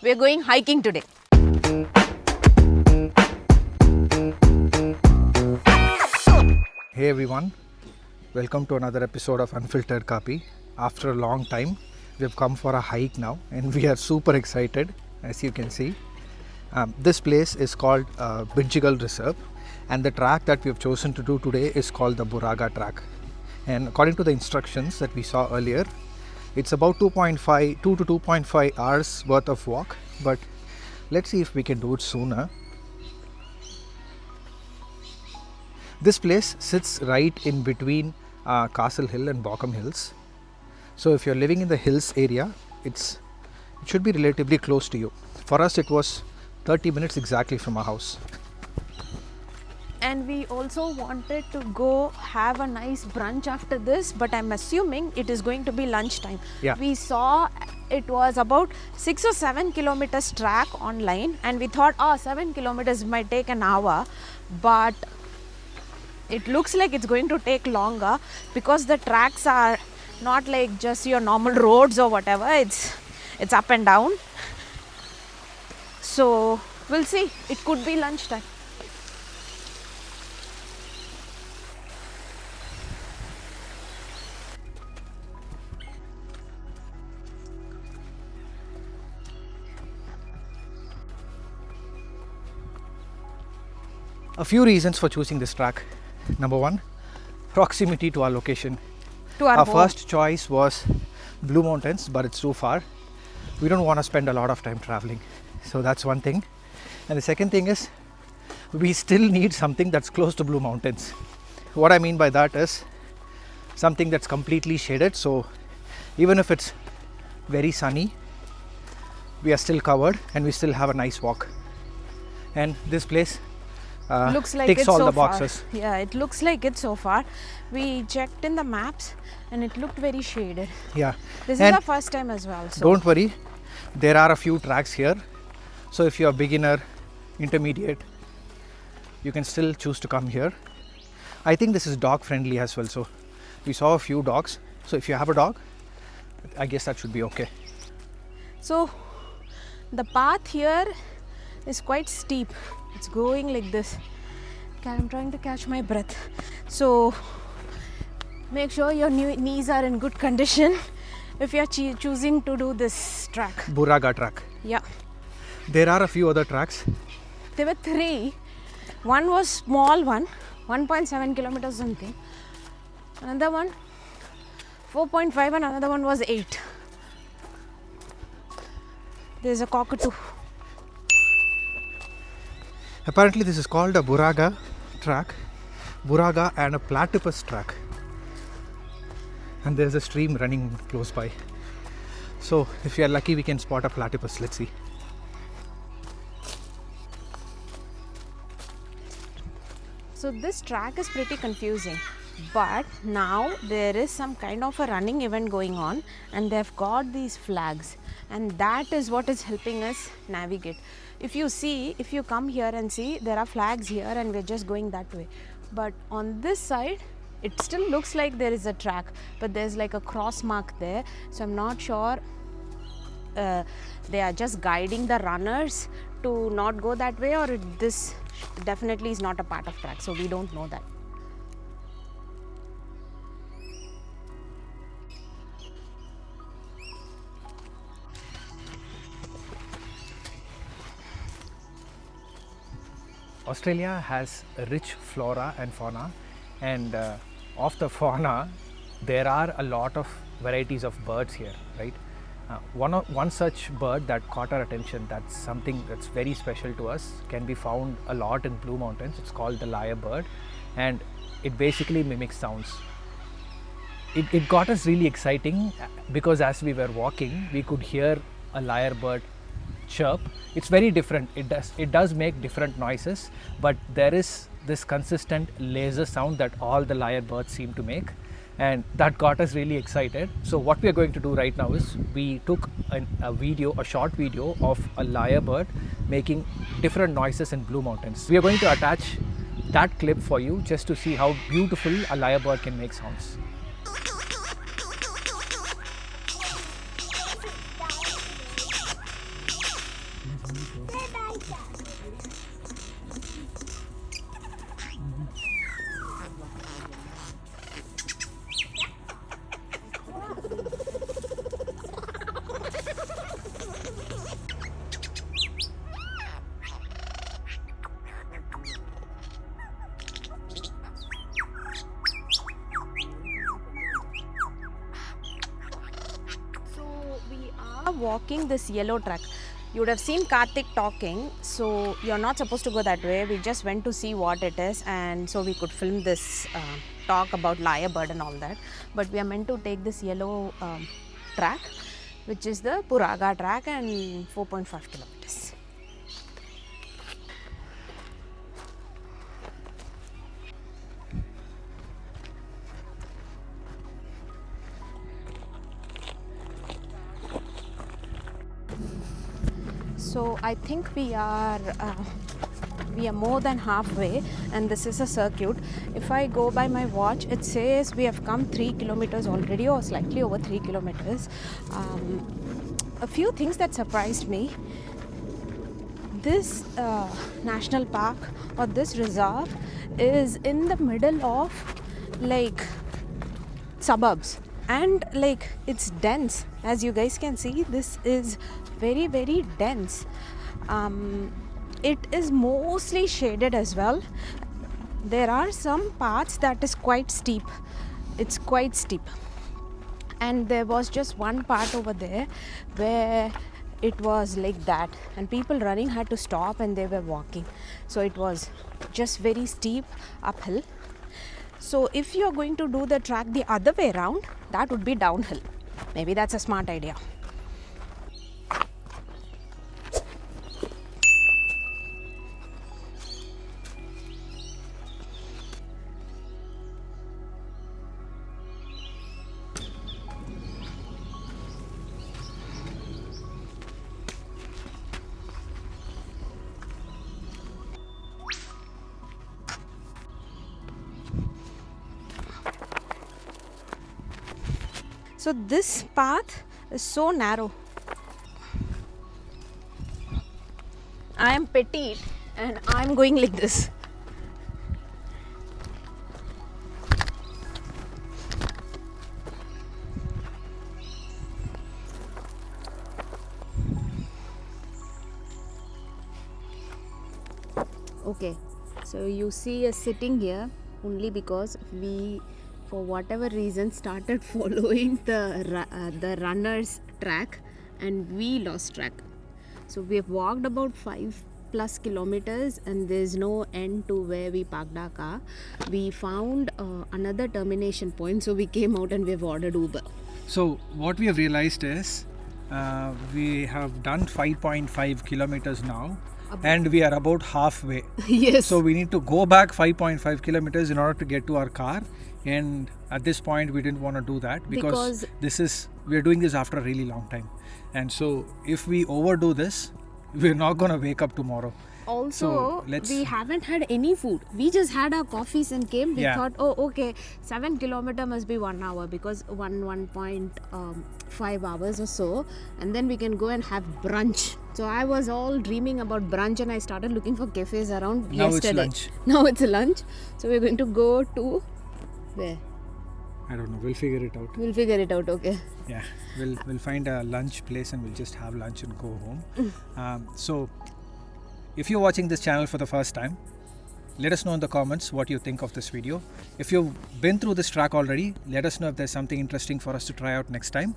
We're going hiking today. Hey everyone, welcome to another episode of Unfiltered Copy. After a long time, we've come for a hike now and we are super excited, as you can see. This place is called Bidjigal Reserve, and the track that we have chosen to do today is called the Buraga track. And according to the instructions that we saw earlier, it's about 2 to 2.5 hours worth of walk, but let's see if we can do it sooner. This place sits right in between Castle Hill and Bockham Hills. So if you're living in the hills area, it should be relatively close to you. For us, it was 30 minutes exactly from our house. And we also wanted to go have a nice brunch after this, but I'm assuming it is going to be lunchtime. Yeah. We saw it was about 6 or 7 kilometers track online, and we thought, 7 kilometers might take an hour, but it looks like it's going to take longer because the tracks are not like just your normal roads or whatever. It's up and down. So we'll see. It could be lunchtime. A few reasons for choosing this track. Number one, proximity to our location. To our home. First choice was Blue Mountains, but it's too far. We don't want to spend a lot of time traveling. So that's one thing. And the second thing is, we still need something that's close to Blue Mountains. What I mean by that is something that's completely shaded. So even if it's very sunny, we are still covered and we still have a nice walk. And this place looks like ticks it's all so the far. boxes. Yeah, it looks like it so far. We checked in the maps and it looked very shaded. Yeah. This And is our first time as well. So don't worry, there are a few tracks here. So if you're a beginner, intermediate, you can still choose to come here. I think this is dog friendly as well. So we saw a few dogs. So if you have a dog, I guess that should be okay. So the path here is quite steep. It's going like this. Okay, I'm trying to catch my breath. So make sure your knees are in good condition if you're choosing to do this track. Buraga track. Yeah. There are a few other tracks. There were 3. One was small one, 1.7 kilometers something. Another one 4.5 and another one was 8. There's a cockatoo. Apparently this is called a Buraga track. Buraga and a platypus track. And there's a stream running close by. So if you are lucky, we can spot a platypus. Let's see. So this track is pretty confusing, but now there is some kind of a running event going on and they've got these flags, and that is what is helping us navigate. If you come here and see, there are flags here and we're just going that way, but on this side it still looks like there is a track, but there's like a cross mark there. So I'm not sure they are just guiding the runners to not go that way, or this definitely is not a part of track, so we don't know that. Australia has a rich flora and fauna, and of the fauna there are a lot of varieties of birds here, right? One such bird that caught our attention, that's something that's very special to us, can be found a lot in Blue Mountains. It's called the lyrebird, and it basically mimics sounds. It got us really exciting because as we were walking, we could hear a lyrebird chirp. It's very different. It does make different noises, but there is this consistent laser sound that all the lyrebirds seem to make, and that got us really excited. So what we are going to do right now is we took a short video of a lyrebird making different noises in Blue Mountains. We are going to attach that clip for you just to see how beautiful a lyrebird can make sounds. Walking this yellow track. You would have seen Karthik talking, so you're not supposed to go that way. We just went to see what it is, and so we could film this talk about lyrebird and all that. But we are meant to take this yellow track, which is the Buraga track, and 4.5 kilometers. So I think we are more than halfway, and this is a circuit. If I go by my watch, it says we have come 3 kilometers already, or slightly over 3 kilometers. A few things that surprised me: this national park or this reserve is in the middle of like suburbs, and like it's dense. As you guys can see, this is very, very dense. It is mostly shaded as well. There are some parts that is quite steep. It's quite steep, and there was just one part over there where it was like that, and people running had to stop and they were walking. So it was just very steep uphill. So if you're going to do the track the other way around, that would be downhill. Maybe that's a smart idea. So this path is so narrow. I am petite and I am going like this. Okay, so you see us sitting here only because we, for whatever reason, started following the runner's track and we lost track. So we have walked about 5+ kilometers and there's no end to where we parked our car. We found another termination point, so we came out and we've ordered Uber. So what we have realized is we have done 5.5 kilometers now. And we are about halfway. Yes. So we need to go back 5.5 kilometers in order to get to our car. And at this point, we didn't want to do that because we are doing this after a really long time. And so if we overdo this, we're not going to wake up tomorrow. Also, we haven't had any food. We just had our coffees and came. We thought, oh, okay, 7 kilometers must be 1 hour because 1.5 hours or so. And then we can go and have brunch. So I was all dreaming about brunch and I started looking for cafes around yesterday. Now it's lunch. So we're going to go to where? I don't know. We'll figure it out. We'll figure it out, okay. Yeah. We'll find a lunch place and we'll just have lunch and go home. So if you're watching this channel for the first time, let us know in the comments what you think of this video. If you've been through this track already, let us know if there's something interesting for us to try out next time.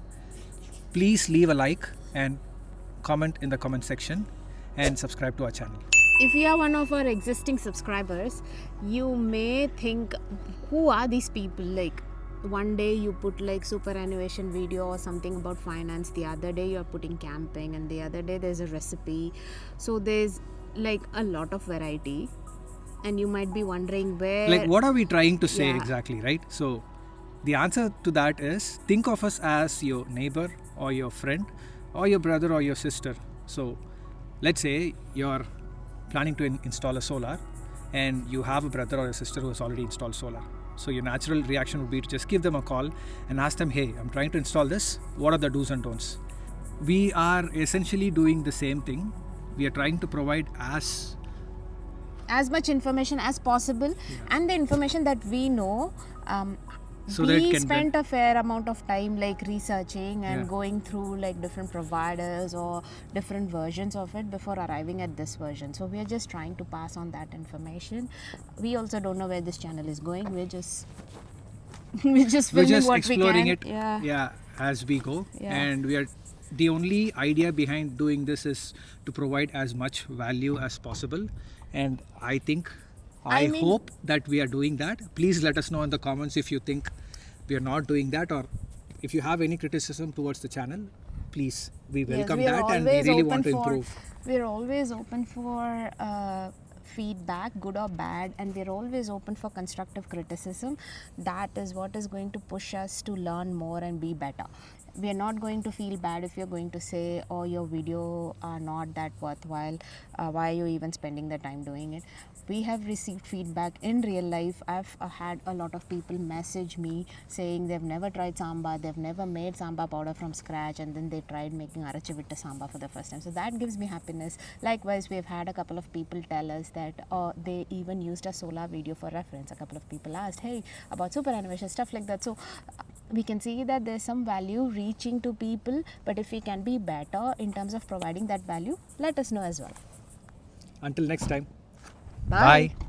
Please leave a like and comment in the comment section and subscribe to our channel. If you are one of our existing subscribers, you may think, who are these people? Like, one day you put like superannuation video or something about finance, the other day you're putting camping, and the other day there's a recipe. So there's like a lot of variety, and you might be wondering where, like, what are we trying to say exactly, right? So the answer to that is, think of us as your neighbor or your friend or your brother or your sister. So let's say you're planning to install a solar and you have a brother or a sister who has already installed solar. So your natural reaction would be to just give them a call and ask them, hey, I'm trying to install this. What are the do's and don'ts? We are essentially doing the same thing, we are trying to provide as much information as possible, and the information that we know. So that it we can spent a fair amount of time like researching and Yeah. going through like different providers or different versions of it before arriving at this version. So we are just trying to pass on that information. We also don't know where this channel is going. We're just we're just we're filming just what exploring we can. it as we go. Yeah. And we are, the only idea behind doing this is to provide as much value as possible, and I think I mean- hope that we are doing that. Please let us know in the comments if you think we are not doing that, or if you have any criticism towards the channel. Please, we welcome we are that, and we always really open want to for- improve. We're always open for feedback, good or bad, and we're always open for constructive criticism. That is what is going to push us to learn more and be better. We are not going to feel bad if you're going to say, oh, your video are not that worthwhile, why are you even spending the time doing it? We have received feedback in real life. I've had a lot of people message me saying they've never tried samba, they've never made samba powder from scratch, and then they tried making arachavitta samba for the first time. So that gives me happiness. Likewise, we've had a couple of people tell us that they even used a solar video for reference. A couple of people asked, hey, about superannuation, stuff like that. So we can see that there's some value reaching to people, but if we can be better in terms of providing that value, let us know as well. Until next time. Bye. Bye.